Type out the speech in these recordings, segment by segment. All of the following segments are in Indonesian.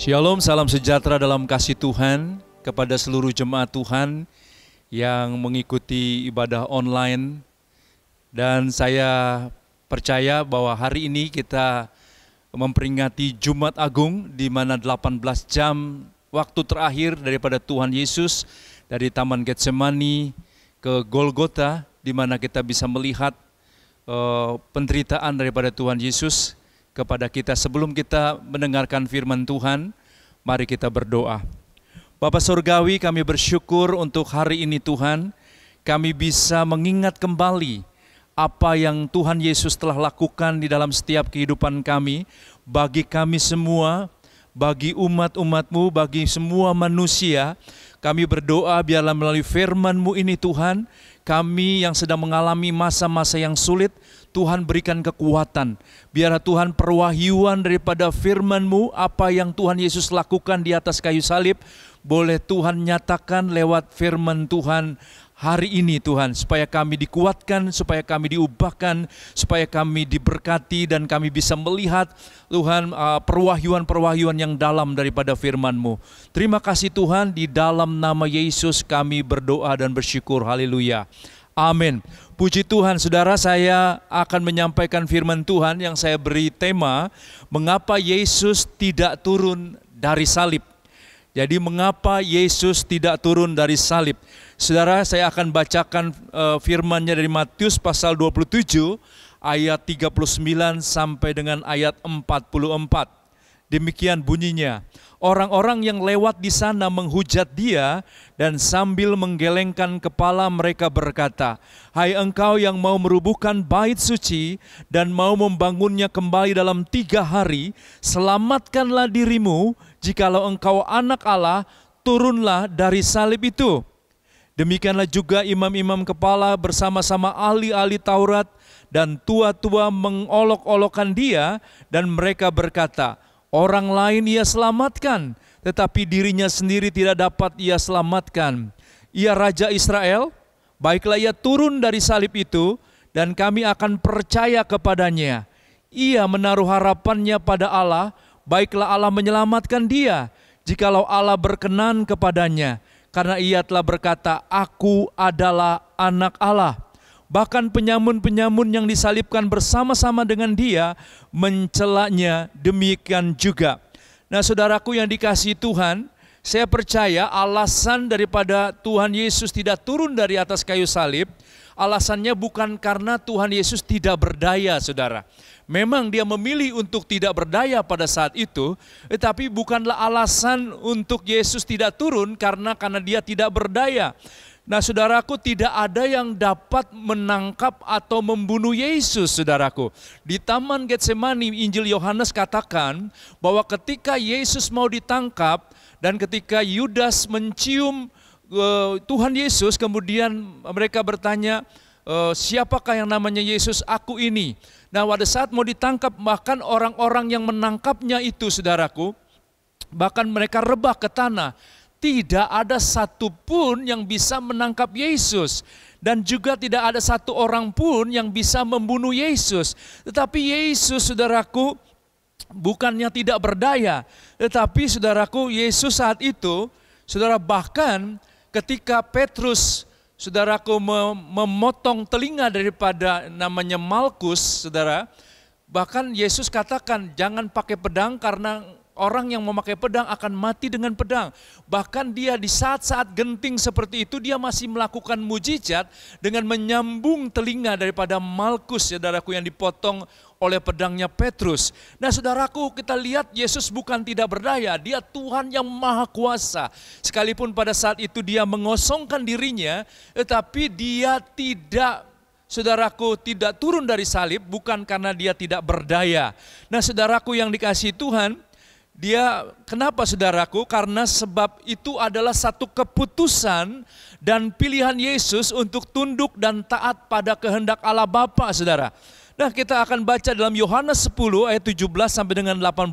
Shalom, salam sejahtera dalam kasih Tuhan kepada seluruh jemaat Tuhan yang mengikuti ibadah online. Dan saya percaya bahwa hari ini kita memperingati Jumat Agung, di mana 18 jam waktu terakhir daripada Tuhan Yesus dari Taman Getsemani ke Golgota, di mana kita bisa melihat penderitaan daripada Tuhan Yesus kepada kita. Sebelum kita mendengarkan firman Tuhan, mari kita berdoa. Bapa Surgawi, kami bersyukur untuk hari ini Tuhan, kami bisa mengingat kembali apa yang Tuhan Yesus telah lakukan di dalam setiap kehidupan kami, bagi kami semua, bagi umat-umat-Mu, bagi semua manusia. Kami berdoa biarlah melalui firman-Mu ini Tuhan, kami yang sedang mengalami masa-masa yang sulit, Tuhan berikan kekuatan. Biarlah Tuhan perwahyuan daripada firman-Mu, apa yang Tuhan Yesus lakukan di atas kayu salib, boleh Tuhan nyatakan lewat firman Tuhan hari ini Tuhan, supaya kami dikuatkan, supaya kami diubahkan, supaya kami diberkati dan kami bisa melihat Tuhan perwahyuan-perwahyuan yang dalam daripada firman-Mu. Terima kasih Tuhan, di dalam nama Yesus kami berdoa dan bersyukur. Haleluya. Amin. Puji Tuhan, saudara, saya akan menyampaikan firman Tuhan yang saya beri tema, mengapa Yesus tidak turun dari salib. Jadi mengapa Yesus tidak turun dari salib? Saudara, saya akan bacakan firman-Nya dari Matius pasal 27 ayat 39 sampai dengan ayat 44. Demikian bunyinya. Orang-orang yang lewat di sana menghujat Dia dan sambil menggelengkan kepala mereka berkata, "Hai engkau yang mau merubuhkan bait suci dan mau membangunnya kembali dalam 3 hari, selamatkanlah dirimu, jikalau engkau anak Allah, turunlah dari salib itu." Demikianlah juga imam-imam kepala bersama-sama ahli-ahli Taurat dan tua-tua mengolok-olokkan Dia, dan mereka berkata, "Orang lain Ia selamatkan, tetapi dirinya sendiri tidak dapat Ia selamatkan. Ia Raja Israel, baiklah Ia turun dari salib itu, dan kami akan percaya kepadanya. Ia menaruh harapannya pada Allah, baiklah Allah menyelamatkan dia, jikalau Allah berkenan kepadanya. Karena Ia telah berkata, Aku adalah anak Allah." Bahkan penyamun-penyamun yang disalibkan bersama-sama dengan Dia mencelanya demikian juga. Nah, saudaraku yang dikasihi Tuhan, saya percaya alasan daripada Tuhan Yesus tidak turun dari atas kayu salib, alasannya bukan karena Tuhan Yesus tidak berdaya, saudara. Memang Dia memilih untuk tidak berdaya pada saat itu, tetapi bukanlah alasan untuk Yesus tidak turun karena Dia tidak berdaya. Nah, saudaraku, tidak ada yang dapat menangkap atau membunuh Yesus, saudaraku. Di Taman Getsemani, Injil Yohanes katakan bahwa ketika Yesus mau ditangkap dan ketika Yudas mencium Tuhan Yesus, kemudian mereka bertanya, "Siapakah yang namanya Yesus? Aku ini." Nah, pada saat mau ditangkap, bahkan orang-orang yang menangkapnya itu, saudaraku, bahkan mereka rebah ke tanah. Tidak ada satupun yang bisa menangkap Yesus. Dan juga tidak ada satu orang pun yang bisa membunuh Yesus. Tetapi Yesus, saudaraku, bukannya tidak berdaya. Tetapi saudaraku, Yesus saat itu, saudara, bahkan ketika Petrus, saudaraku, memotong telinga daripada namanya Malkus, saudara, bahkan Yesus katakan, jangan pakai pedang karena orang yang memakai pedang akan mati dengan pedang. Bahkan Dia di saat-saat genting seperti itu, Dia masih melakukan mujizat dengan menyambung telinga daripada Malkus, saudaraku, yang dipotong oleh pedangnya Petrus. Nah, saudaraku, kita lihat Yesus bukan tidak berdaya, Dia Tuhan yang maha kuasa. Sekalipun pada saat itu Dia mengosongkan dirinya, tetapi Dia tidak, saudaraku, tidak turun dari salib bukan karena Dia tidak berdaya. Nah, saudaraku yang dikasihi Tuhan, Dia, kenapa saudaraku? Karena sebab itu adalah satu keputusan dan pilihan Yesus untuk tunduk dan taat pada kehendak Allah Bapa, saudara. Nah, kita akan baca dalam Yohanes 10 ayat 17 sampai dengan 18,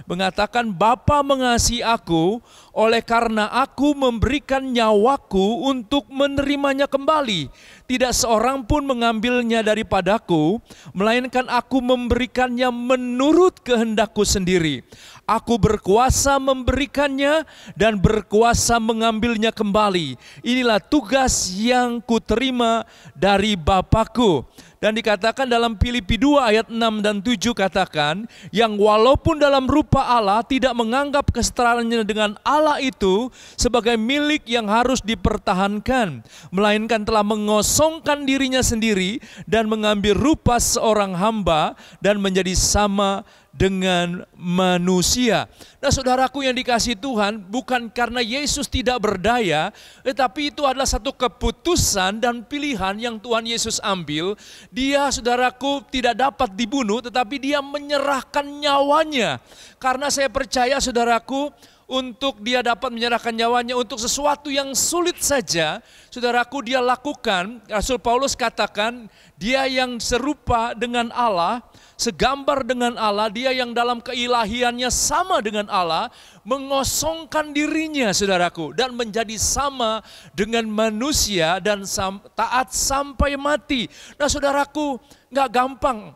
mengatakan, Bapa mengasihi aku oleh karena aku memberikan nyawaku untuk menerimanya kembali. Tidak seorang pun mengambilnya daripadaku, melainkan aku memberikannya menurut kehendakku sendiri. Aku berkuasa memberikannya dan berkuasa mengambilnya kembali. Inilah tugas yang kuterima dari Bapa-Ku. Dan dikatakan dalam Filipi 2 ayat 6 dan 7 katakan, yang walaupun dalam rupa Allah tidak menganggap kesetaraannya dengan Allah itu sebagai milik yang harus dipertahankan, melainkan telah mengosongkan dirinya sendiri dan mengambil rupa seorang hamba dan menjadi sama dengan manusia. Nah, saudaraku yang dikasihi Tuhan, bukan karena Yesus tidak berdaya, tetapi itu adalah satu keputusan dan pilihan yang Tuhan Yesus ambil. Dia, saudaraku, tidak dapat dibunuh, tetapi dia menyerahkan nyawanya. Karena saya percaya, saudaraku, untuk dia dapat menyerahkan nyawanya untuk sesuatu yang sulit saja, saudaraku, dia lakukan. Rasul Paulus katakan, dia yang serupa dengan Allah, segambar dengan Allah, dia yang dalam keilahiannya sama dengan Allah, mengosongkan dirinya, saudaraku, dan menjadi sama dengan manusia dan taat sampai mati. Nah, saudaraku, gak gampang.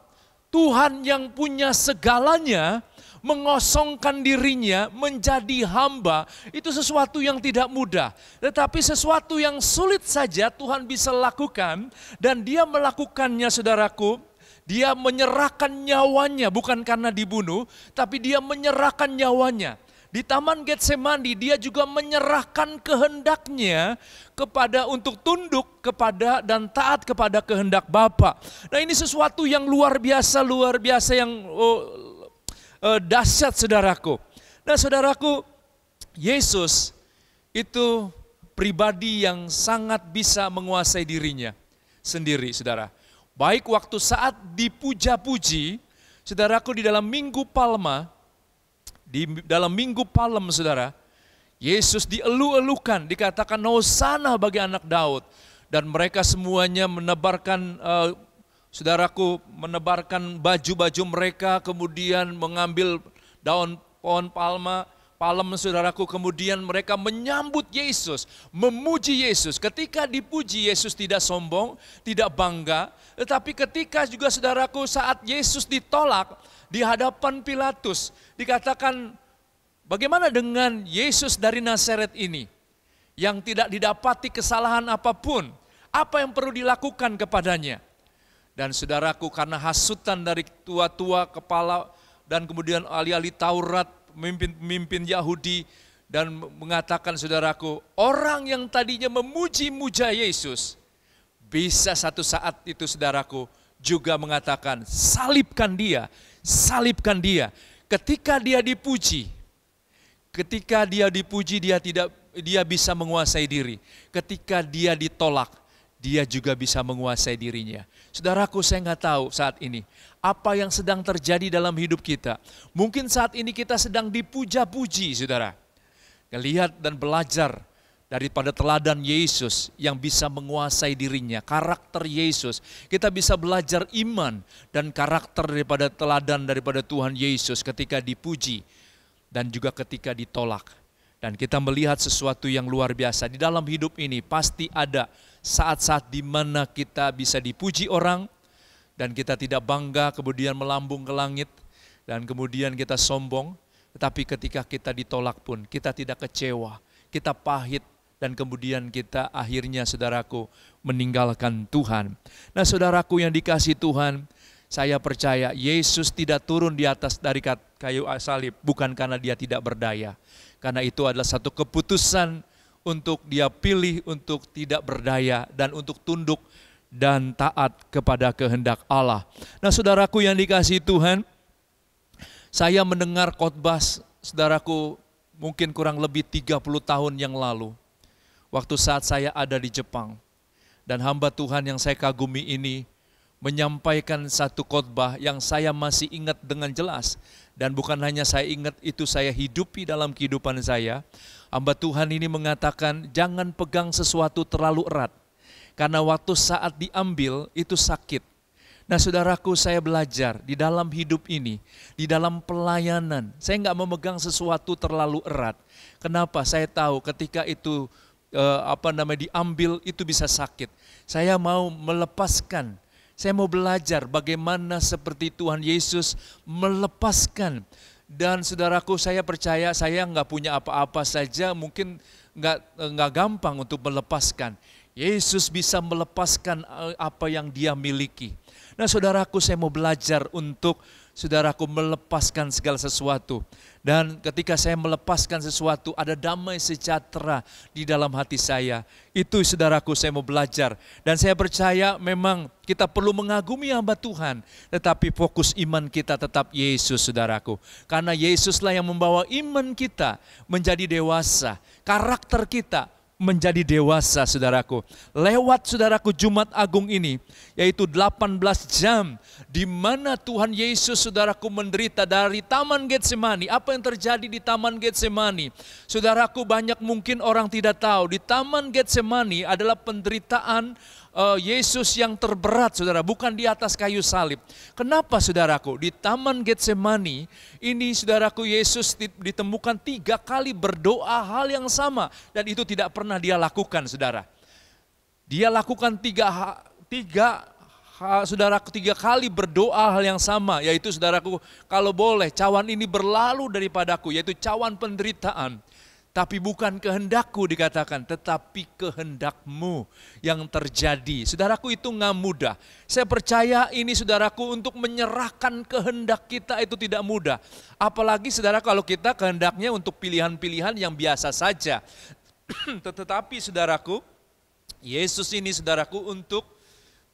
Tuhan yang punya segalanya mengosongkan dirinya menjadi hamba, itu sesuatu yang tidak mudah. Tetapi sesuatu yang sulit saja Tuhan bisa lakukan, dan dia melakukannya, saudaraku. Dia menyerahkan nyawanya, bukan karena dibunuh, tapi dia menyerahkan nyawanya. Di Taman Getsemani dia juga menyerahkan kehendaknya kepada untuk tunduk kepada dan taat kepada kehendak Bapa. Nah, ini sesuatu yang luar biasa yang dahsyat, saudaraku. Nah, saudaraku, Yesus itu pribadi yang sangat bisa menguasai dirinya sendiri, saudara. Baik waktu saat dipuja-puji, saudaraku, di dalam Minggu Palma, saudara, Yesus dielu-elukan, dikatakan hosana bagi anak Daud. Dan mereka semuanya menebarkan, saudaraku, menebarkan baju-baju mereka, kemudian mengambil daun pohon palem, saudaraku, kemudian mereka menyambut Yesus, memuji Yesus. Ketika dipuji, Yesus tidak sombong, tidak bangga, tetapi ketika juga, saudaraku, saat Yesus ditolak di hadapan Pilatus, dikatakan, bagaimana dengan Yesus dari Nazaret ini, yang tidak didapati kesalahan apapun, apa yang perlu dilakukan kepadanya? Dan saudaraku, karena hasutan dari tua-tua kepala dan kemudian ahli-ahli Taurat, pemimpin Yahudi, dan mengatakan, saudaraku, orang yang tadinya memuji-muja Yesus, bisa satu saat itu, saudaraku, juga mengatakan, salibkan dia, salibkan dia. Ketika dia dipuji, dia bisa menguasai diri. Ketika dia ditolak, dia juga bisa menguasai dirinya. Saudaraku, saya nggak tahu saat ini apa yang sedang terjadi dalam hidup kita. Mungkin saat ini kita sedang dipuja-puji, saudara. Lihat dan belajar daripada teladan Yesus yang bisa menguasai dirinya, karakter Yesus. Kita bisa belajar iman dan karakter daripada teladan daripada Tuhan Yesus ketika dipuji dan juga ketika ditolak. Dan kita melihat sesuatu yang luar biasa. Di dalam hidup ini pasti ada saat-saat di mana kita bisa dipuji orang dan kita tidak bangga, kemudian melambung ke langit dan kemudian kita sombong. Tetapi ketika kita ditolak pun kita tidak kecewa, kita pahit dan kemudian kita akhirnya, saudaraku, meninggalkan Tuhan. Nah, saudaraku yang dikasihi Tuhan, saya percaya Yesus tidak turun di atas dari kayu salib bukan karena dia tidak berdaya. Karena itu adalah satu keputusan untuk dia pilih untuk tidak berdaya dan untuk tunduk dan taat kepada kehendak Allah. Nah, saudaraku yang dikasihi Tuhan, saya mendengar khotbah, saudaraku, mungkin kurang lebih 30 tahun yang lalu. Waktu saat saya ada di Jepang. Dan hamba Tuhan yang saya kagumi ini menyampaikan satu khotbah yang saya masih ingat dengan jelas. Dan bukan hanya saya ingat, itu saya hidupi dalam kehidupan saya. Hamba Tuhan ini mengatakan, jangan pegang sesuatu terlalu erat. Karena waktu saat diambil itu sakit. Nah saudaraku, saya belajar di dalam hidup ini, di dalam pelayanan, saya nggak memegang sesuatu terlalu erat. Kenapa? Saya tahu ketika itu diambil itu bisa sakit. Saya mau melepaskan, saya mau belajar bagaimana seperti Tuhan Yesus melepaskan. Dan saudaraku, saya percaya saya nggak punya apa-apa saja, mungkin nggak gampang untuk melepaskan. Yesus bisa melepaskan apa yang dia miliki. Nah saudaraku, saya mau belajar untuk saudaraku melepaskan segala sesuatu. Dan ketika saya melepaskan sesuatu, ada damai sejahtera di dalam hati saya. Itu saudaraku, saya mau belajar. Dan saya percaya memang kita perlu mengagumi hamba Tuhan. Tetapi fokus iman kita tetap Yesus, saudaraku. Karena Yesuslah yang membawa iman kita menjadi dewasa. Karakter kita menjadi dewasa, saudaraku. Lewat saudaraku Jumat Agung ini, yaitu 18 jam, di mana Tuhan Yesus saudaraku menderita dari Taman Getsemani. Apa yang terjadi di Taman Getsemani? Saudaraku, banyak mungkin orang tidak tahu, di Taman Getsemani adalah penderitaan Yesus yang terberat, saudara, bukan di atas kayu salib. Kenapa, saudaraku? Di Taman Getsemani ini, saudaraku, Yesus ditemukan 3 kali berdoa hal yang sama, dan itu tidak pernah dia lakukan, saudara. Dia lakukan 3 kali berdoa hal yang sama, yaitu saudaraku, kalau boleh cawan ini berlalu daripadaku, yaitu cawan penderitaan. Tapi bukan kehendakku dikatakan, tetapi kehendakmu yang terjadi. Saudaraku, itu nggak mudah. Saya percaya ini saudaraku, untuk menyerahkan kehendak kita itu tidak mudah. Apalagi saudara kalau kita kehendaknya untuk pilihan-pilihan yang biasa saja. Tetapi saudaraku, Yesus ini saudaraku untuk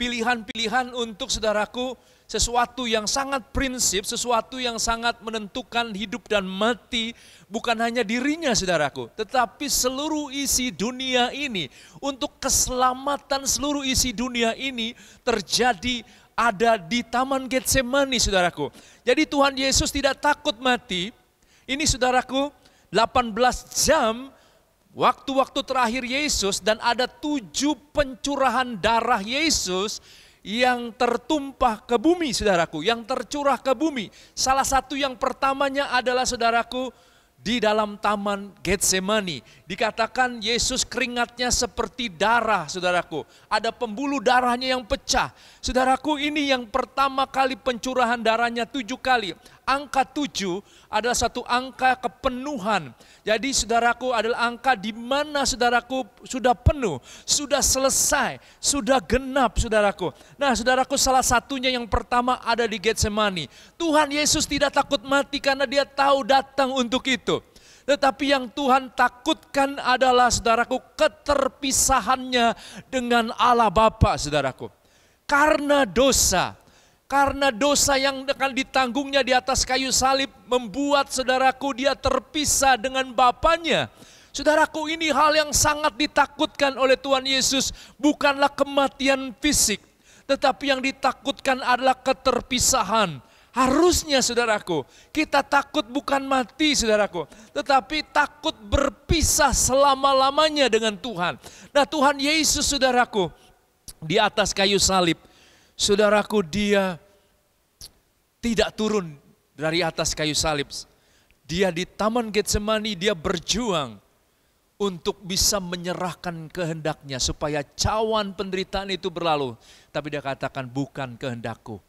pilihan-pilihan untuk saudaraku sesuatu yang sangat prinsip, sesuatu yang sangat menentukan hidup dan mati, bukan hanya dirinya saudaraku, tetapi seluruh isi dunia ini, untuk keselamatan seluruh isi dunia ini terjadi ada di Taman Getsemani, saudaraku. Jadi Tuhan Yesus tidak takut mati. Ini saudaraku, 18 jam waktu-waktu terakhir Yesus, dan ada 7 pencurahan darah Yesus yang tertumpah ke bumi, saudaraku, yang tercurah ke bumi. Salah satu yang pertamanya adalah saudaraku di dalam Taman Getsemani. Dikatakan Yesus keringatnya seperti darah, saudaraku. Ada pembuluh darahnya yang pecah. Saudaraku, ini yang pertama kali pencurahan darahnya 7 kali. Angka 7 adalah satu angka kepenuhan. Jadi saudaraku, adalah angka di mana saudaraku sudah penuh, sudah selesai, sudah genap, saudaraku. Nah saudaraku, salah satunya yang pertama ada di Getsemani. Tuhan Yesus tidak takut mati karena dia tahu datang untuk itu. Tetapi yang Tuhan takutkan adalah saudaraku, keterpisahannya dengan Allah Bapa, saudaraku. Karena dosa yang akan ditanggungnya di atas kayu salib membuat saudaraku dia terpisah dengan Bapanya. Saudaraku, ini hal yang sangat ditakutkan oleh Tuhan Yesus, bukanlah kematian fisik, tetapi yang ditakutkan adalah keterpisahan. Harusnya saudaraku, kita takut bukan mati saudaraku, tetapi takut berpisah selama-lamanya dengan Tuhan. Nah Tuhan Yesus saudaraku, di atas kayu salib, saudaraku, dia tidak turun dari atas kayu salib. Dia di Taman Getsemani, dia berjuang untuk bisa menyerahkan kehendaknya supaya cawan penderitaan itu berlalu. Tapi dia katakan, bukan kehendakku,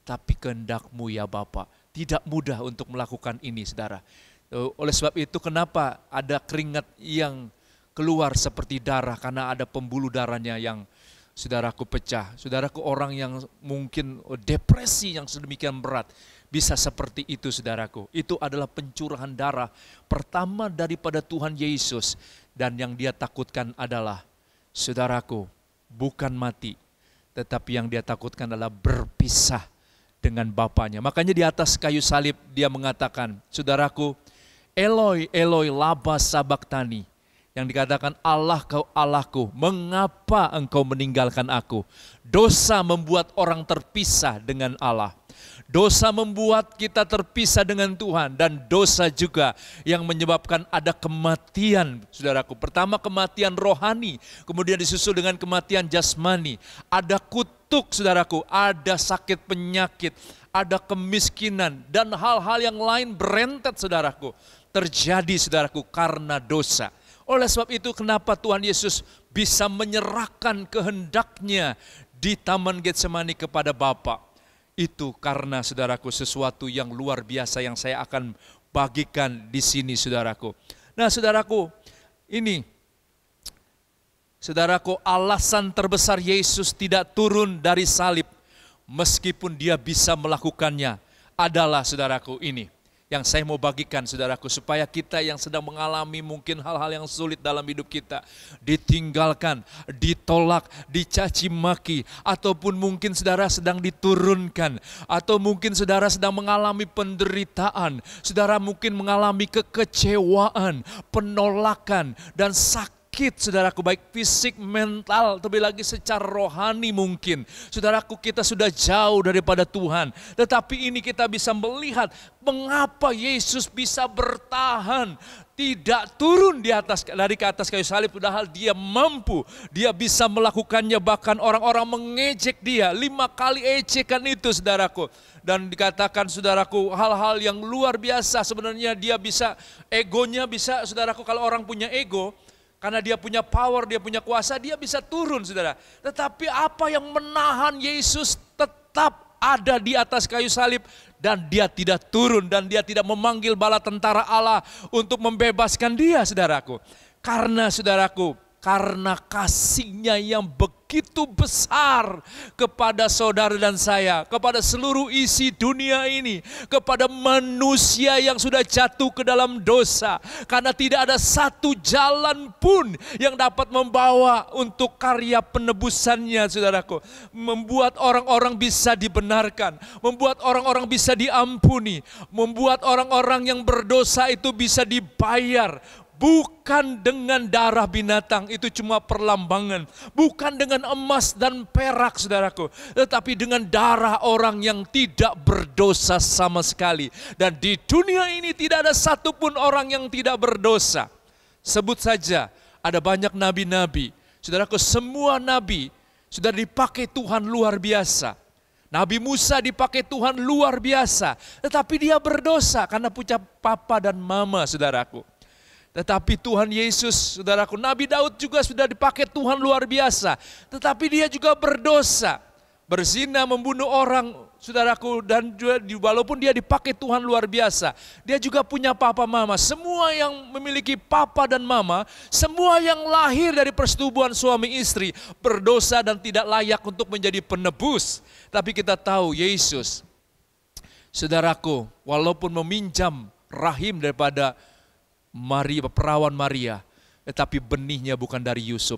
tapi kehendakmu ya Bapa. Tidak mudah untuk melakukan ini, saudara. Oleh sebab itu kenapa ada keringat yang keluar seperti darah, karena ada pembuluh darahnya yang saudaraku pecah. Saudaraku, orang yang mungkin depresi yang sedemikian berat bisa seperti itu, saudaraku. Itu adalah pencurahan darah pertama daripada Tuhan Yesus. Dan yang dia takutkan adalah, saudaraku, bukan mati, tetapi yang dia takutkan adalah berpisah dengan Bapanya. Makanya di atas kayu salib dia mengatakan, saudaraku, Eloi, Eloi, lama sabachthani. Yang dikatakan, Allahku, mengapa engkau meninggalkan aku? Dosa membuat orang terpisah dengan Allah. Dosa membuat kita terpisah dengan Tuhan, dan dosa juga yang menyebabkan ada kematian, saudaraku. Pertama kematian rohani, kemudian disusul dengan kematian jasmani. Ada kutuk, saudaraku, ada sakit penyakit, ada kemiskinan, dan hal-hal yang lain berentet, saudaraku, terjadi, saudaraku, karena dosa. Oleh sebab itu kenapa Tuhan Yesus bisa menyerahkan kehendaknya di Taman Getsemani kepada Bapa. Itu karena, saudaraku, sesuatu yang luar biasa yang saya akan bagikan di sini, saudaraku. Nah, saudaraku, ini, saudaraku, alasan terbesar Yesus tidak turun dari salib, meskipun dia bisa melakukannya, adalah, saudaraku, ini yang saya mau bagikan, saudaraku, supaya kita yang sedang mengalami mungkin hal-hal yang sulit dalam hidup kita, ditinggalkan, ditolak, dicaci maki, ataupun mungkin saudara sedang diturunkan, atau mungkin saudara sedang mengalami penderitaan, saudara mungkin mengalami kekecewaan, penolakan, dan sakit, saudaraku, baik fisik, mental, terlebih lagi secara rohani mungkin. Saudaraku, kita sudah jauh daripada Tuhan. Tetapi ini kita bisa melihat mengapa Yesus bisa bertahan, tidak turun dari ke atas kayu salib, padahal dia mampu, dia bisa melakukannya. Bahkan orang-orang mengejek dia, 5 kali ejekan itu, saudaraku. Dan dikatakan, saudaraku, hal-hal yang luar biasa. Sebenarnya dia bisa, egonya bisa, saudaraku, kalau orang punya ego, karena dia punya power, dia punya kuasa, dia bisa turun, saudara. Tetapi apa yang menahan Yesus tetap ada di atas kayu salib, dan dia tidak turun, dan dia tidak memanggil bala tentara Allah untuk membebaskan dia, saudaraku. Karena, saudaraku, karena kasih-Nya yang begitu besar kepada saudara dan saya, kepada seluruh isi dunia ini, kepada manusia yang sudah jatuh ke dalam dosa. Karena tidak ada satu jalan pun yang dapat membawa untuk karya penebusannya, saudaraku. Membuat orang-orang bisa dibenarkan, membuat orang-orang bisa diampuni, membuat orang-orang yang berdosa itu bisa dibayar. Bukan dengan darah binatang, itu cuma perlambangan. Bukan dengan emas dan perak, saudaraku, tetapi dengan darah orang yang tidak berdosa sama sekali. Dan di dunia ini tidak ada satupun orang yang tidak berdosa. Sebut saja, ada banyak nabi-nabi. Saudaraku, semua nabi sudah dipakai Tuhan luar biasa. Nabi Musa dipakai Tuhan luar biasa, tetapi dia berdosa karena punya papa dan mama, saudaraku. Tetapi Tuhan Yesus, saudaraku, Nabi Daud juga sudah dipakai Tuhan luar biasa. Tetapi dia juga berdosa, berzina, membunuh orang, saudaraku. Dan juga, walaupun dia dipakai Tuhan luar biasa, dia juga punya papa mama. Semua yang memiliki papa dan mama, semua yang lahir dari persetubuhan suami istri, berdosa dan tidak layak untuk menjadi penebus. Tapi kita tahu Yesus, saudaraku, walaupun meminjam rahim daripada Maria, perawan Maria, tetapi benihnya bukan dari Yusuf,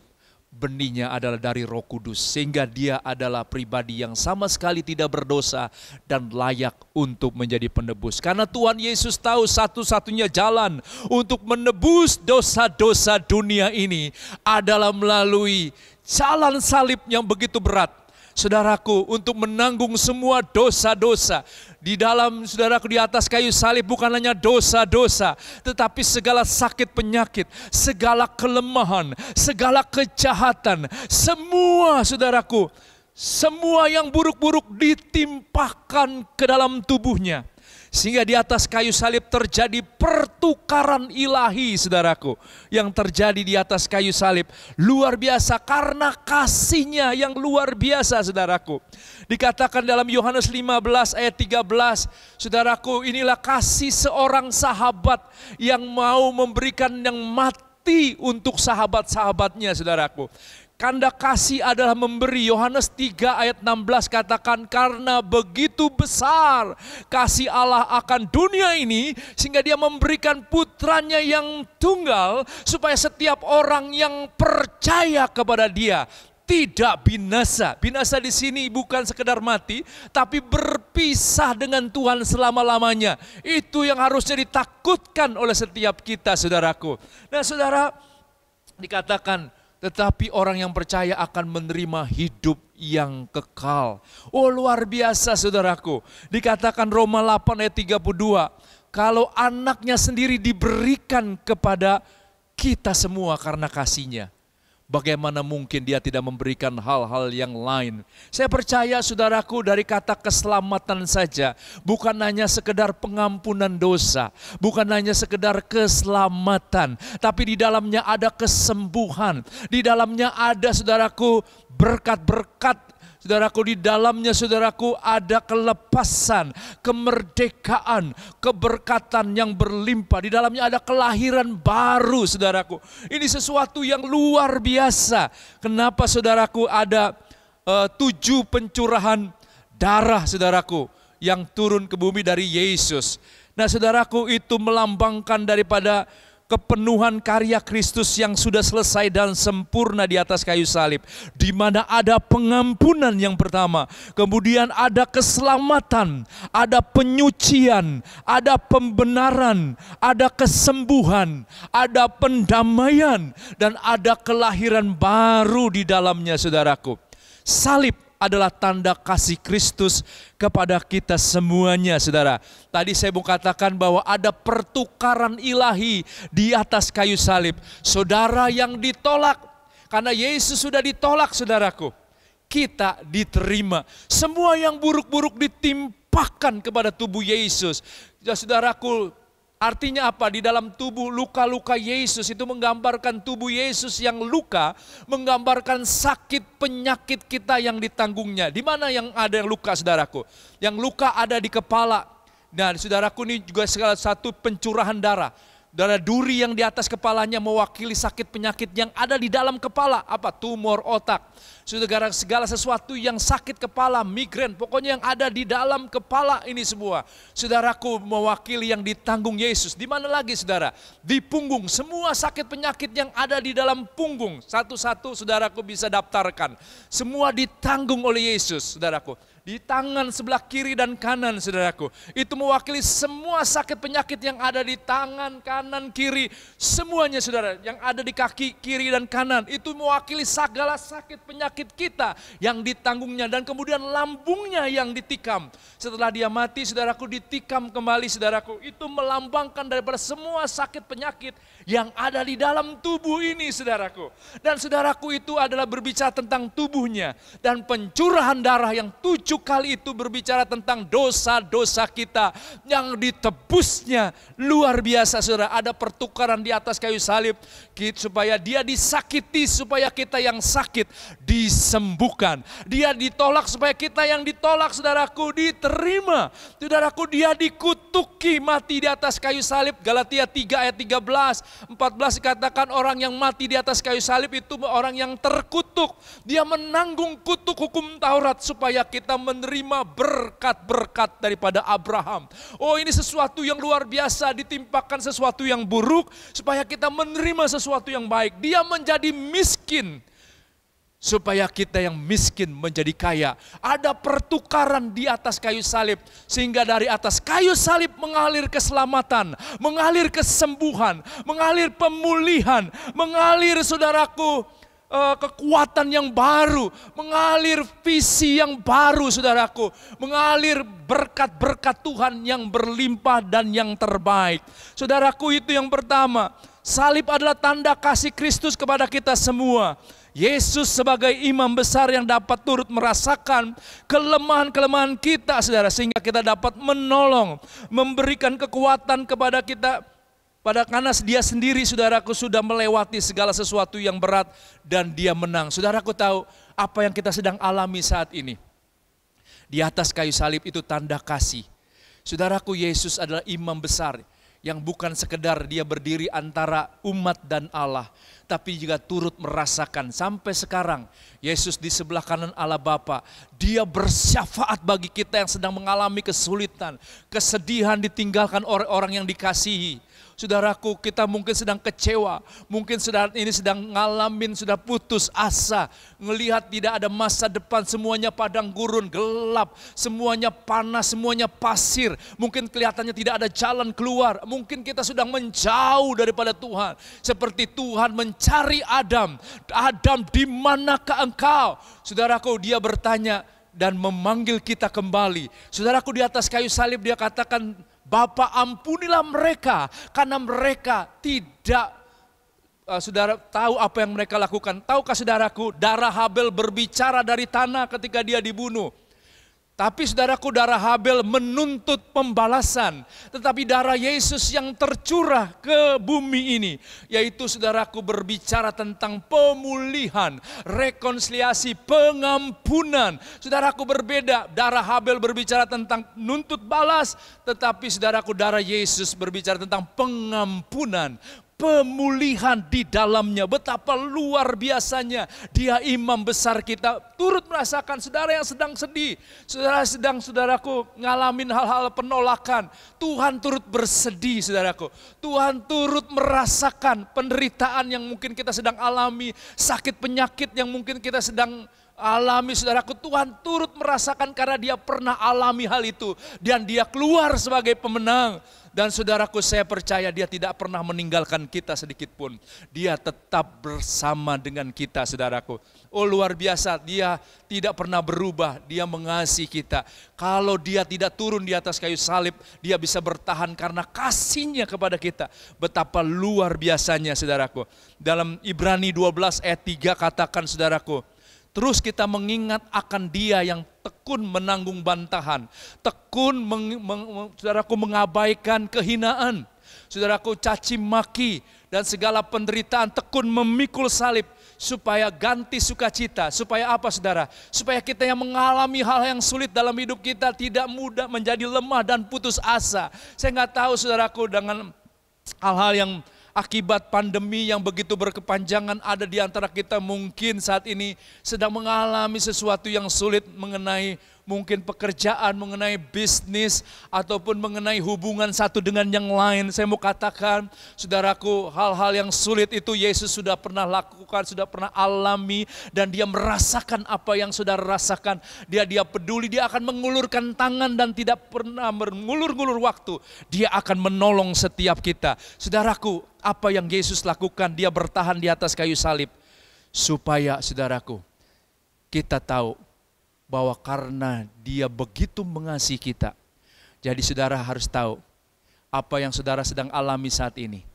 benihnya adalah dari Roh Kudus, sehingga dia adalah pribadi yang sama sekali tidak berdosa dan layak untuk menjadi penebus. Karena Tuhan Yesus tahu satu-satunya jalan untuk menebus dosa-dosa dunia ini adalah melalui jalan salib yang begitu berat. Saudaraku, untuk menanggung semua dosa-dosa. Di dalam, saudaraku, di atas kayu salib bukan hanya dosa-dosa, tetapi segala sakit penyakit, segala kelemahan, segala kejahatan, semua, saudaraku, semua yang buruk-buruk ditimpahkan ke dalam tubuhnya. Sehingga di atas kayu salib terjadi pertukaran ilahi, saudaraku. Yang terjadi di atas kayu salib luar biasa karena kasih-Nya yang luar biasa, saudaraku. Dikatakan dalam Yohanes 15 ayat 13, saudaraku, inilah kasih seorang sahabat yang mau memberikan yang mati untuk sahabat-sahabatnya, saudaraku. Kanda kasih adalah memberi. Yohanes 3 ayat 16 katakan, karena begitu besar kasih Allah akan dunia ini, sehingga dia memberikan putranya yang tunggal, supaya setiap orang yang percaya kepada dia tidak binasa. Binasa di sini bukan sekedar mati, tapi berpisah dengan Tuhan selama-lamanya. Itu yang harusnya ditakutkan oleh setiap kita, saudaraku. Nah, saudara, dikatakan tetapi orang yang percaya akan menerima hidup yang kekal. Oh, luar biasa saudaraku. Dikatakan Roma 8 ayat 32, kalau anaknya sendiri diberikan kepada kita semua karena kasih-Nya, bagaimana mungkin Dia tidak memberikan hal-hal yang lain? Saya percaya saudaraku, dari kata keselamatan saja, bukan hanya sekedar pengampunan dosa, bukan hanya sekedar keselamatan, tapi di dalamnya ada kesembuhan, di dalamnya ada saudaraku berkat-berkat. Saudaraku, di dalamnya saudaraku ada kelepasan, kemerdekaan, keberkatan yang berlimpah. Di dalamnya ada kelahiran baru saudaraku. Ini sesuatu yang luar biasa. Kenapa saudaraku ada 7 pencurahan darah saudaraku yang turun ke bumi dari Yesus. Nah saudaraku, itu melambangkan daripada kepenuhan karya Kristus yang sudah selesai dan sempurna di atas kayu salib, di mana ada pengampunan yang pertama, kemudian ada keselamatan, ada penyucian, ada pembenaran, ada kesembuhan, ada pendamaian, dan ada kelahiran baru di dalamnya saudaraku. Salib adalah tanda kasih Kristus kepada kita semuanya saudara. Tadi saya mau katakan bahwa ada pertukaran ilahi di atas kayu salib. Saudara yang ditolak, karena Yesus sudah ditolak saudaraku, kita diterima. Semua yang buruk-buruk ditimpakan kepada tubuh Yesus. Ya, saudaraku, artinya apa? Di dalam tubuh luka-luka Yesus itu menggambarkan tubuh Yesus yang luka, menggambarkan sakit penyakit kita yang ditanggungnya. Di mana yang ada yang luka saudaraku? Yang luka ada di kepala. Nah saudaraku, ini juga salah satu pencurahan darah. Darah duri yang di atas kepalanya mewakili sakit penyakit yang ada di dalam kepala. Apa? Tumor otak. Saudara, segala sesuatu yang sakit kepala, migrain, pokoknya yang ada di dalam kepala ini semua. Saudaraku, mewakili yang ditanggung Yesus. Di mana lagi saudara? Di punggung. Semua sakit penyakit yang ada di dalam punggung. Satu-satu saudaraku bisa daftarkan. Semua ditanggung oleh Yesus saudaraku. Di tangan sebelah kiri dan kanan saudaraku. Itu mewakili semua sakit penyakit yang ada di tangan kanan kiri. Semuanya saudara, yang ada di kaki kiri dan kanan. Itu mewakili segala sakit penyakit kita yang ditanggungnya. Dan kemudian lambungnya yang ditikam. Setelah dia mati saudaraku, ditikam kembali saudaraku. Itu melambangkan daripada semua sakit penyakit yang ada di dalam tubuh ini saudaraku. Dan saudaraku, itu adalah berbicara tentang tubuhnya. Dan pencurahan darah yang 7 kali itu berbicara tentang dosa-dosa kita yang ditebusnya. Luar biasa saudara, ada pertukaran di atas kayu salib supaya dia disakiti, supaya kita yang sakit disembuhkan. Dia ditolak supaya kita yang ditolak saudaraku diterima. Saudaraku, dia dikutuki, mati di atas kayu salib. Galatia 3 ayat 13, 14 dikatakan orang yang mati di atas kayu salib itu orang yang terkutuk. Dia menanggung kutuk hukum Taurat supaya kita menerima berkat-berkat daripada Abraham. Oh, ini sesuatu yang luar biasa, ditimpakan sesuatu yang buruk supaya kita menerima sesuatu yang baik. Dia menjadi miskin supaya kita yang miskin menjadi kaya. Ada pertukaran di atas kayu salib, sehingga dari atas kayu salib mengalir keselamatan, mengalir kesembuhan, mengalir pemulihan, mengalir saudaraku kekuatan yang baru, mengalir visi yang baru saudaraku, mengalir berkat-berkat Tuhan yang berlimpah dan yang terbaik. Saudaraku, itu yang pertama. Salib adalah tanda kasih Kristus kepada kita semua. Yesus sebagai imam besar yang dapat turut merasakan kelemahan-kelemahan kita saudara, sehingga kita dapat menolong, memberikan kekuatan kepada kita. Karena dia sendiri saudaraku sudah melewati segala sesuatu yang berat dan dia menang. Saudaraku tahu apa yang kita sedang alami saat ini. Di atas kayu salib itu tanda kasih. Saudaraku, Yesus adalah imam besar yang bukan sekedar dia berdiri antara umat dan Allah, tapi juga turut merasakan sampai sekarang Yesus di sebelah kanan Allah Bapa. Dia bersyafaat bagi kita yang sedang mengalami kesulitan, kesedihan, ditinggalkan orang-orang yang dikasihi. Saudaraku, kita mungkin sedang kecewa, mungkin saudara ini sedang ngalamin, sudah putus asa, ngelihat tidak ada masa depan, semuanya padang gurun, gelap, semuanya panas, semuanya pasir. Mungkin kelihatannya tidak ada jalan keluar, mungkin kita sudah menjauh daripada Tuhan. Seperti Tuhan mencari Adam, Adam di manakah engkau? Saudaraku, dia bertanya dan memanggil kita kembali. Saudaraku, di atas kayu salib dia katakan, Bapa ampunilah mereka karena mereka tidak saudara tahu apa yang mereka lakukan. Tahukah saudaraku, darah Habel berbicara dari tanah ketika dia dibunuh. Tapi saudaraku, darah Habel menuntut pembalasan. Tetapi darah Yesus yang tercurah ke bumi ini, yaitu saudaraku berbicara tentang pemulihan, rekonsiliasi, pengampunan. Saudaraku berbeda, darah Habel berbicara tentang nuntut balas. Tetapi saudaraku, darah Yesus berbicara tentang pengampunan, pemulihan di dalamnya. Betapa luar biasanya dia imam besar kita turut merasakan. Saudara yang sedang sedih, saudaraku ngalamin hal-hal penolakan, Tuhan turut bersedih saudaraku. Tuhan turut merasakan penderitaan yang mungkin kita sedang alami, sakit penyakit yang mungkin kita sedang alami saudaraku. Tuhan turut merasakan karena dia pernah alami hal itu dan dia keluar sebagai pemenang. Dan saudaraku, saya percaya dia tidak pernah meninggalkan kita sedikit pun. Dia tetap bersama dengan kita saudaraku. Oh luar biasa, dia tidak pernah berubah, dia mengasihi kita. Kalau dia tidak turun di atas kayu salib, dia bisa bertahan karena kasihnya kepada kita. Betapa luar biasanya saudaraku. Dalam Ibrani 12 ayat 3 katakan saudaraku, terus kita mengingat akan dia yang tekun menanggung bantahan, tekun saudaraku mengabaikan kehinaan, saudaraku caci maki dan segala penderitaan, tekun memikul salib supaya ganti sukacita. Supaya apa saudara? Supaya kita yang mengalami hal yang sulit dalam hidup kita tidak mudah menjadi lemah dan putus asa. Saya nggak tahu saudaraku, dengan hal-hal yang akibat pandemi yang begitu berkepanjangan, ada di antara kita mungkin saat ini sedang mengalami sesuatu yang sulit mengenai mungkin pekerjaan, mengenai bisnis, ataupun mengenai hubungan satu dengan yang lain. Saya mau katakan, saudaraku, hal-hal yang sulit itu Yesus sudah pernah lakukan, sudah pernah alami, dan dia merasakan apa yang saudara rasakan. Dia peduli, dia akan mengulurkan tangan dan tidak pernah mengulur-ngulur waktu. Dia akan menolong setiap kita. Saudaraku, apa yang Yesus lakukan, dia bertahan di atas kayu salib. Supaya saudaraku, kita tahu bahwa karena dia begitu mengasihi kita. Jadi saudara harus tahu apa yang saudara sedang alami saat ini.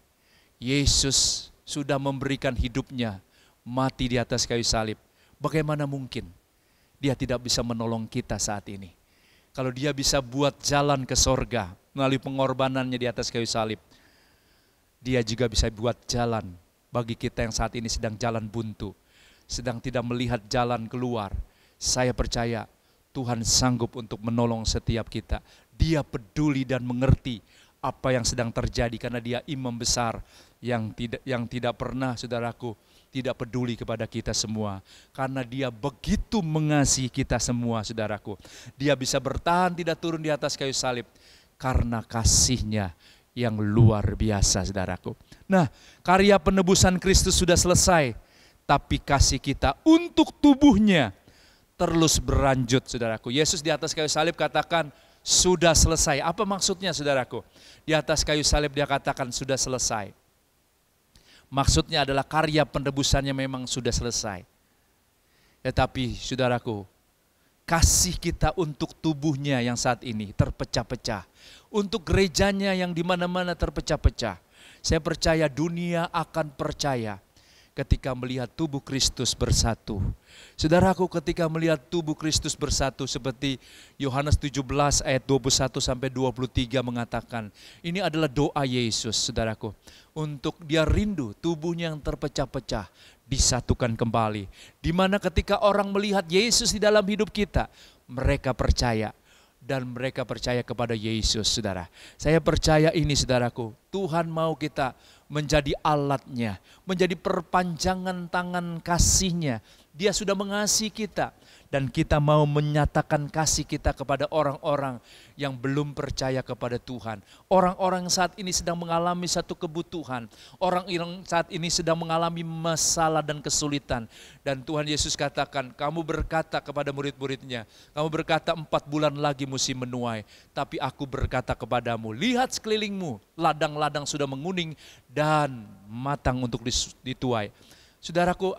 Yesus sudah memberikan hidupnya mati di atas kayu salib. Bagaimana mungkin dia tidak bisa menolong kita saat ini? Kalau dia bisa buat jalan ke sorga melalui pengorbanannya di atas kayu salib, dia juga bisa buat jalan bagi kita yang saat ini sedang jalan buntu, sedang tidak melihat jalan keluar. Saya percaya Tuhan sanggup untuk menolong setiap kita. Dia peduli dan mengerti apa yang sedang terjadi karena dia imam besar yang tidak pernah saudaraku tidak peduli kepada kita semua. Karena dia begitu mengasihi kita semua saudaraku. Dia bisa bertahan tidak turun di atas kayu salib karena kasihnya yang luar biasa saudaraku. Nah, karya penebusan Kristus sudah selesai, tapi kasih kita untuk tubuhnya terus berlanjut saudaraku. Yesus di atas kayu salib katakan sudah selesai. Apa maksudnya saudaraku? Di atas kayu salib dia katakan sudah selesai. Maksudnya adalah karya penebusannya memang sudah selesai. Tetapi saudaraku, kasih kita untuk tubuhnya yang saat ini terpecah-pecah. Untuk gerejanya yang di mana-mana terpecah-pecah. Saya percaya dunia akan percaya ketika melihat tubuh Kristus bersatu. Saudaraku, ketika melihat tubuh Kristus bersatu seperti Yohanes 17 ayat 21 sampai 23 mengatakan, ini adalah doa Yesus saudaraku, untuk dia rindu tubuhnya yang terpecah-pecah disatukan kembali. Di mana ketika orang melihat Yesus di dalam hidup kita, mereka percaya. Dan mereka percaya kepada Yesus, saudara. Saya percaya ini, saudaraku. Tuhan mau kita menjadi alatnya, menjadi perpanjangan tangan kasihnya Dia sudah mengasihi kita. Dan kita mau menyatakan kasih kita kepada orang-orang yang belum percaya kepada Tuhan. Orang-orang saat ini sedang mengalami satu kebutuhan. Orang yang saat ini sedang mengalami masalah dan kesulitan. Dan Tuhan Yesus katakan, kamu berkata kepada murid-muridnya, kamu berkata 4 bulan lagi musim menuai. Tapi aku berkata kepadamu, lihat sekelilingmu, ladang-ladang sudah menguning dan matang untuk dituai. Saudaraku,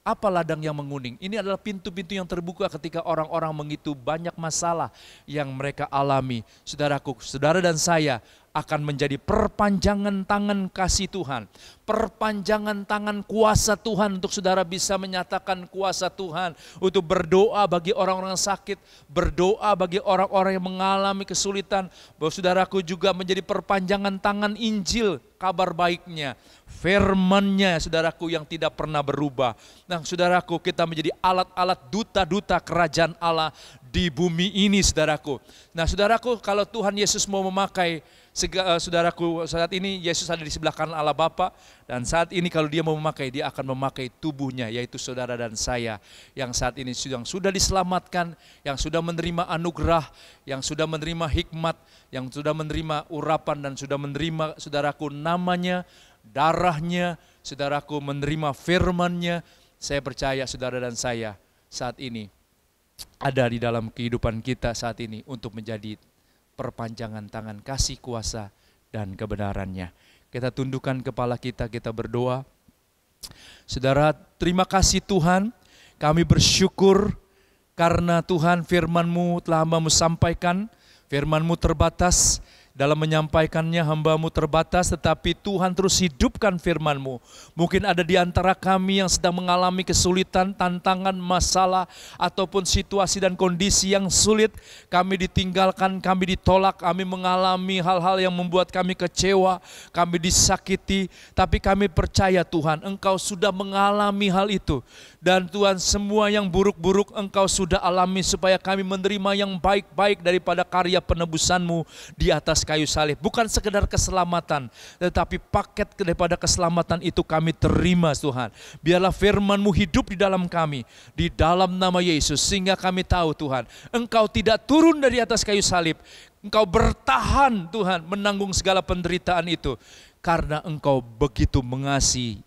apa ladang yang menguning? Ini adalah pintu-pintu yang terbuka ketika orang-orang mengitu banyak masalah yang mereka alami. Saudaraku, saudara dan saya akan menjadi perpanjangan tangan kasih Tuhan. Perpanjangan tangan kuasa Tuhan untuk saudara bisa menyatakan kuasa Tuhan. Untuk berdoa bagi orang-orang sakit. Berdoa bagi orang-orang yang mengalami kesulitan. Bahwa saudaraku juga menjadi perpanjangan tangan Injil, kabar baiknya. Firman-Nya, saudaraku, yang tidak pernah berubah. Nah, saudaraku, kita menjadi alat-alat duta-duta kerajaan Allah di bumi ini, saudaraku. Nah, saudaraku, kalau Tuhan Yesus mau memakai, saudaraku, saat ini Yesus ada di sebelah kanan Allah Bapa, dan saat ini kalau dia mau memakai, dia akan memakai tubuhnya, yaitu saudara dan saya, yang saat ini sudah diselamatkan, yang sudah menerima anugerah, yang sudah menerima hikmat, yang sudah menerima urapan, dan sudah menerima, saudaraku, namanya, darahnya, saudaraku, menerima firman-Nya. Saya percaya saudara dan saya saat ini ada di dalam kehidupan kita saat ini untuk menjadi perpanjangan tangan kasih, kuasa, dan kebenaran-Nya. Kita tundukkan kepala kita, kita berdoa. Saudara, terima kasih Tuhan, kami bersyukur karena Tuhan firman-Mu telah hamba-Mu sampaikan, firman-Mu terbatas. Dalam menyampaikannya hamba-Mu terbatas, tetapi Tuhan terus hidupkan firman-Mu. Mungkin ada di antara kami yang sedang mengalami kesulitan, tantangan, masalah, ataupun situasi dan kondisi yang sulit. Kami ditinggalkan, kami ditolak, kami mengalami hal-hal yang membuat kami kecewa, kami disakiti. Tapi kami percaya Tuhan, Engkau sudah mengalami hal itu. Dan Tuhan, semua yang buruk-buruk Engkau sudah alami supaya kami menerima yang baik-baik daripada karya penebusan-Mu di atas kayu salib. Bukan sekedar keselamatan, tetapi paket daripada keselamatan itu kami terima Tuhan. Biarlah firman-Mu hidup di dalam kami, di dalam nama Yesus, sehingga kami tahu Tuhan, Engkau tidak turun dari atas kayu salib. Engkau bertahan Tuhan, menanggung segala penderitaan itu, karena Engkau begitu mengasihi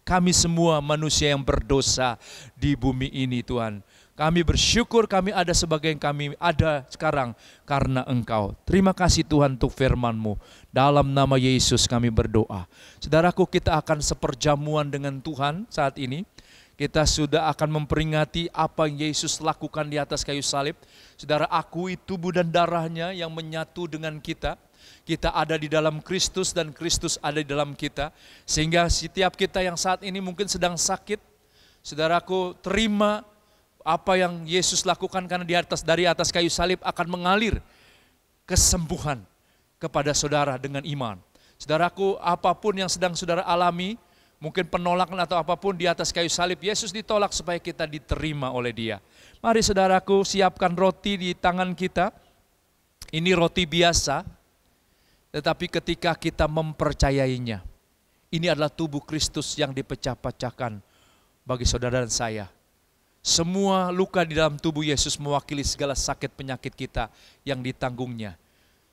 kami semua manusia yang berdosa di bumi ini Tuhan. Kami bersyukur kami ada sebagai yang kami ada sekarang karena Engkau. Terima kasih Tuhan untuk firman-Mu. Dalam nama Yesus kami berdoa. Saudaraku, kita akan seperjamuan dengan Tuhan saat ini. Kita sudah akan memperingati apa yang Yesus lakukan di atas kayu salib. Saudara, akui tubuh dan darahnya yang menyatu dengan kita. Kita ada di dalam Kristus dan Kristus ada di dalam kita. Sehingga setiap kita yang saat ini mungkin sedang sakit, saudaraku, terima apa yang Yesus lakukan, karena dari atas kayu salib akan mengalir kesembuhan kepada saudara dengan iman. Saudaraku, apapun yang sedang saudara alami, mungkin penolakan atau apapun di atas kayu salib, Yesus ditolak supaya kita diterima oleh Dia. Mari saudaraku, siapkan roti di tangan kita. Ini roti biasa, tetapi ketika kita mempercayainya, ini adalah tubuh Kristus yang dipecah-pecahkan bagi saudara dan saya. Semua luka di dalam tubuh Yesus mewakili segala sakit penyakit kita yang ditanggungnya.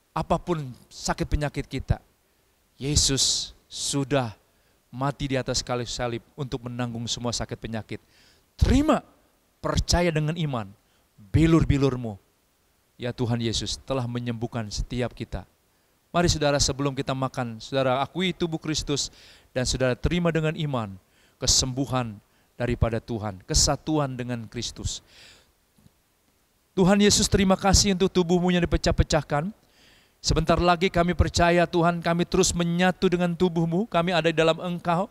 Apapun sakit penyakit kita, Yesus sudah mati di atas kayu salib untuk menanggung semua sakit penyakit. Terima, percaya dengan iman, bilur-bilurmu, ya Tuhan Yesus telah menyembuhkan setiap kita. Mari saudara, sebelum kita makan, saudara akui tubuh Kristus dan saudara terima dengan iman kesembuhan daripada Tuhan, kesatuan dengan Kristus. Tuhan Yesus, terima kasih untuk tubuh-Mu yang dipecah-pecahkan. Sebentar lagi kami percaya Tuhan, kami terus menyatu dengan tubuh-Mu, kami ada di dalam Engkau,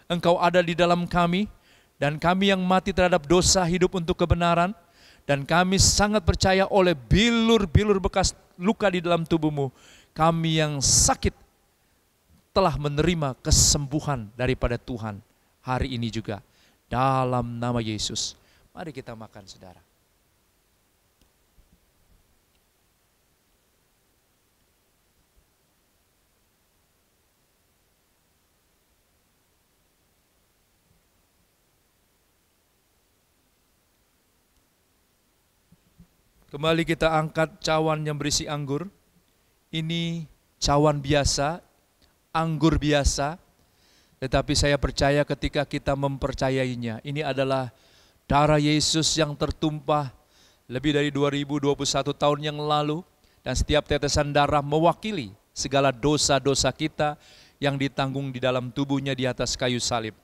Engkau ada di dalam kami, dan kami yang mati terhadap dosa hidup untuk kebenaran, dan kami sangat percaya oleh bilur-bilur bekas luka di dalam tubuh-Mu, kami yang sakit telah menerima kesembuhan daripada Tuhan hari ini juga. Dalam nama Yesus, mari kita makan saudara. Kembali kita angkat cawan yang berisi anggur. Ini cawan biasa, anggur biasa. Tetapi saya percaya ketika kita mempercayainya, ini adalah darah Yesus yang tertumpah lebih dari 2021 tahun yang lalu. Dan setiap tetesan darah mewakili segala dosa-dosa kita yang ditanggung di dalam tubuhnya di atas kayu salib.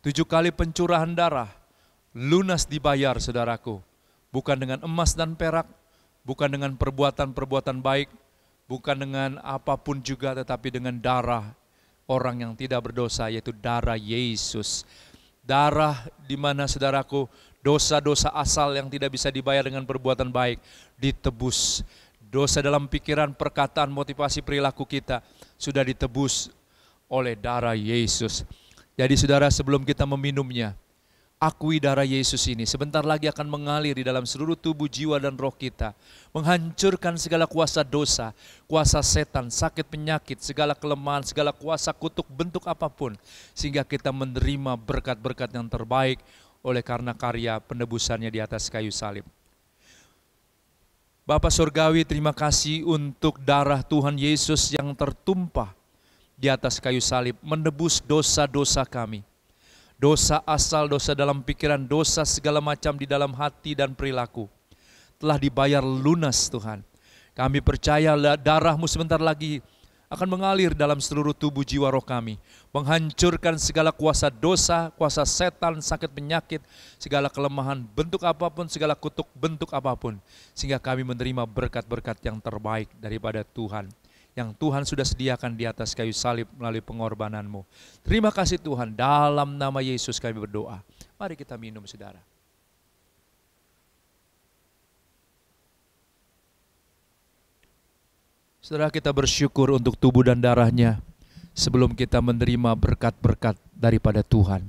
7 kali pencurahan darah, lunas dibayar saudaraku. Bukan dengan emas dan perak, bukan dengan perbuatan-perbuatan baik, bukan dengan apapun juga, tetapi dengan darah orang yang tidak berdosa, yaitu darah Yesus. Darah di mana saudaraku, dosa-dosa asal yang tidak bisa dibayar dengan perbuatan baik, ditebus. Dosa dalam pikiran, perkataan, motivasi, perilaku kita sudah ditebus oleh darah Yesus. Jadi saudara, sebelum kita meminumnya, akui darah Yesus ini sebentar lagi akan mengalir di dalam seluruh tubuh, jiwa dan roh kita, menghancurkan segala kuasa dosa, kuasa setan, sakit penyakit, segala kelemahan, segala kuasa kutuk bentuk apapun, sehingga kita menerima berkat-berkat yang terbaik oleh karena karya penebusannya di atas kayu salib. Bapa Surgawi, terima kasih untuk darah Tuhan Yesus yang tertumpah di atas kayu salib, menebus dosa-dosa kami. Dosa asal, dosa dalam pikiran, dosa segala macam di dalam hati dan perilaku telah dibayar lunas Tuhan. Kami percaya darah-Mu sebentar lagi akan mengalir dalam seluruh tubuh jiwa roh kami, menghancurkan segala kuasa dosa, kuasa setan, sakit penyakit, segala kelemahan bentuk apapun, segala kutuk bentuk apapun, sehingga kami menerima berkat-berkat yang terbaik daripada Tuhan, yang Tuhan sudah sediakan di atas kayu salib melalui pengorbanan-Mu. Terima kasih Tuhan, dalam nama Yesus kami berdoa. Mari kita minum saudara. Saudara, kita bersyukur untuk tubuh dan darahnya sebelum kita menerima berkat-berkat daripada Tuhan.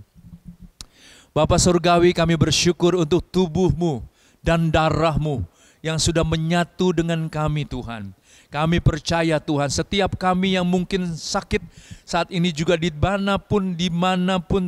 Bapa Surgawi, kami bersyukur untuk tubuh-Mu dan darah-Mu yang sudah menyatu dengan kami Tuhan. Kami percaya Tuhan, setiap kami yang mungkin sakit saat ini juga dimanapun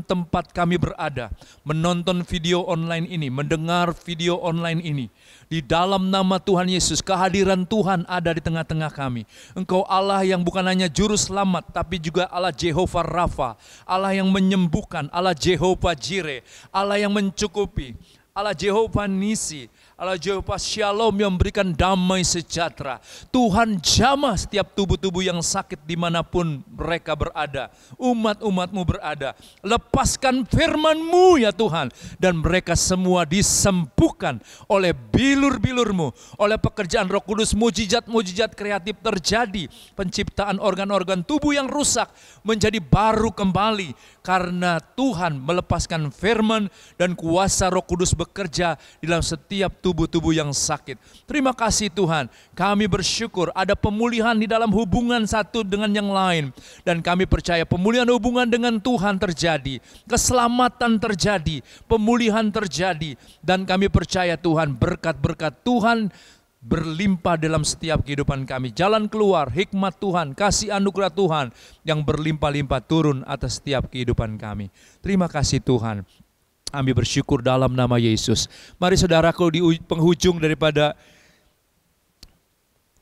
tempat kami berada, menonton video online ini, mendengar video online ini, di dalam nama Tuhan Yesus, kehadiran Tuhan ada di tengah-tengah kami. Engkau Allah yang bukan hanya juru selamat, tapi juga Allah Jehovah Rafa, Allah yang menyembuhkan, Allah Jehovah Jireh, Allah yang mencukupi, Allah Jehovah Nisi, Allah Jehovah Shalom yang memberikan damai sejahtera. Tuhan jamah setiap tubuh-tubuh yang sakit dimanapun mereka berada, umat-umat-Mu berada. Lepaskan firman-Mu ya Tuhan, dan mereka semua disembuhkan oleh bilur-bilur-Mu, oleh pekerjaan Roh Kudus. Mujizat-mujizat kreatif terjadi, penciptaan organ-organ tubuh yang rusak menjadi baru kembali, karena Tuhan melepaskan firman dan kuasa Roh Kudus bekerja di dalam setiap tubuh-tubuh yang sakit. Terima kasih Tuhan, kami bersyukur ada pemulihan di dalam hubungan satu dengan yang lain. Dan kami percaya pemulihan hubungan dengan Tuhan terjadi, keselamatan terjadi, pemulihan terjadi. Dan kami percaya Tuhan, berkat-berkat Tuhan berlimpah dalam setiap kehidupan kami. Jalan keluar, hikmat Tuhan, kasih anugerah Tuhan yang berlimpah-limpah turun atas setiap kehidupan kami. Terima kasih Tuhan. Kami bersyukur dalam nama Yesus. Mari saudaraku, di penghujung daripada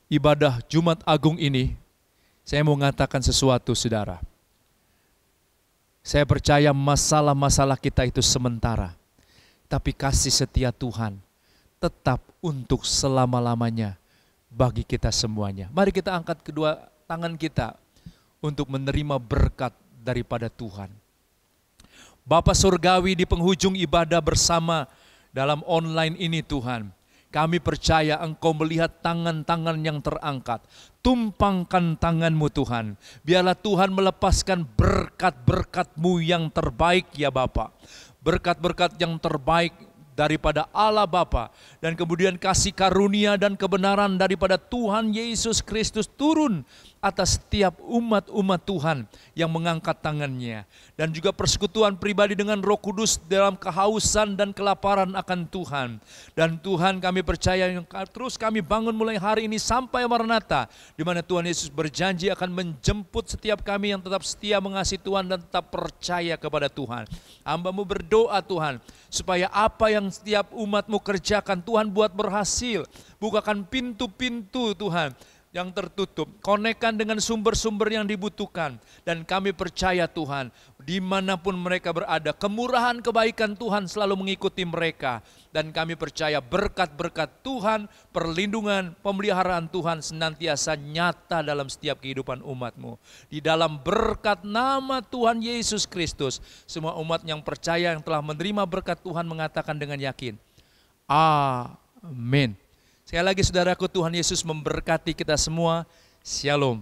ibadah Jumat Agung ini, saya mau mengatakan sesuatu saudara. Saya percaya masalah-masalah kita itu sementara, tapi kasih setia Tuhan tetap untuk selama-lamanya bagi kita semuanya. Mari kita angkat kedua tangan kita untuk menerima berkat daripada Tuhan. Bapa Surgawi, di penghujung ibadah bersama dalam online ini Tuhan, kami percaya Engkau melihat tangan-tangan yang terangkat. Tumpangkan tangan-Mu Tuhan. Biarlah Tuhan melepaskan berkat-berkat-Mu yang terbaik ya Bapa. Berkat-berkat yang terbaik daripada Allah Bapa, dan kemudian kasih karunia dan kebenaran daripada Tuhan Yesus Kristus turun atas setiap umat-umat Tuhan yang mengangkat tangannya. Dan juga persekutuan pribadi dengan Roh Kudus dalam kehausan dan kelaparan akan Tuhan. Dan Tuhan, kami percaya yang terus kami bangun mulai hari ini sampai Maranatha, di mana Tuhan Yesus berjanji akan menjemput setiap kami yang tetap setia mengasihi Tuhan dan tetap percaya kepada Tuhan. Hamba-Mu berdoa Tuhan, supaya apa yang setiap umat-Mu kerjakan Tuhan buat berhasil. Bukakan pintu-pintu Tuhan yang tertutup, konekkan dengan sumber-sumber yang dibutuhkan. Dan kami percaya Tuhan, dimanapun mereka berada, kemurahan kebaikan Tuhan selalu mengikuti mereka. Dan kami percaya berkat-berkat Tuhan, perlindungan, pemeliharaan Tuhan senantiasa nyata dalam setiap kehidupan umat-Mu. Di dalam berkat nama Tuhan Yesus Kristus, semua umat yang percaya yang telah menerima berkat Tuhan mengatakan dengan yakin, amin. Sekali lagi saudaraku, Tuhan Yesus memberkati kita semua. Shalom.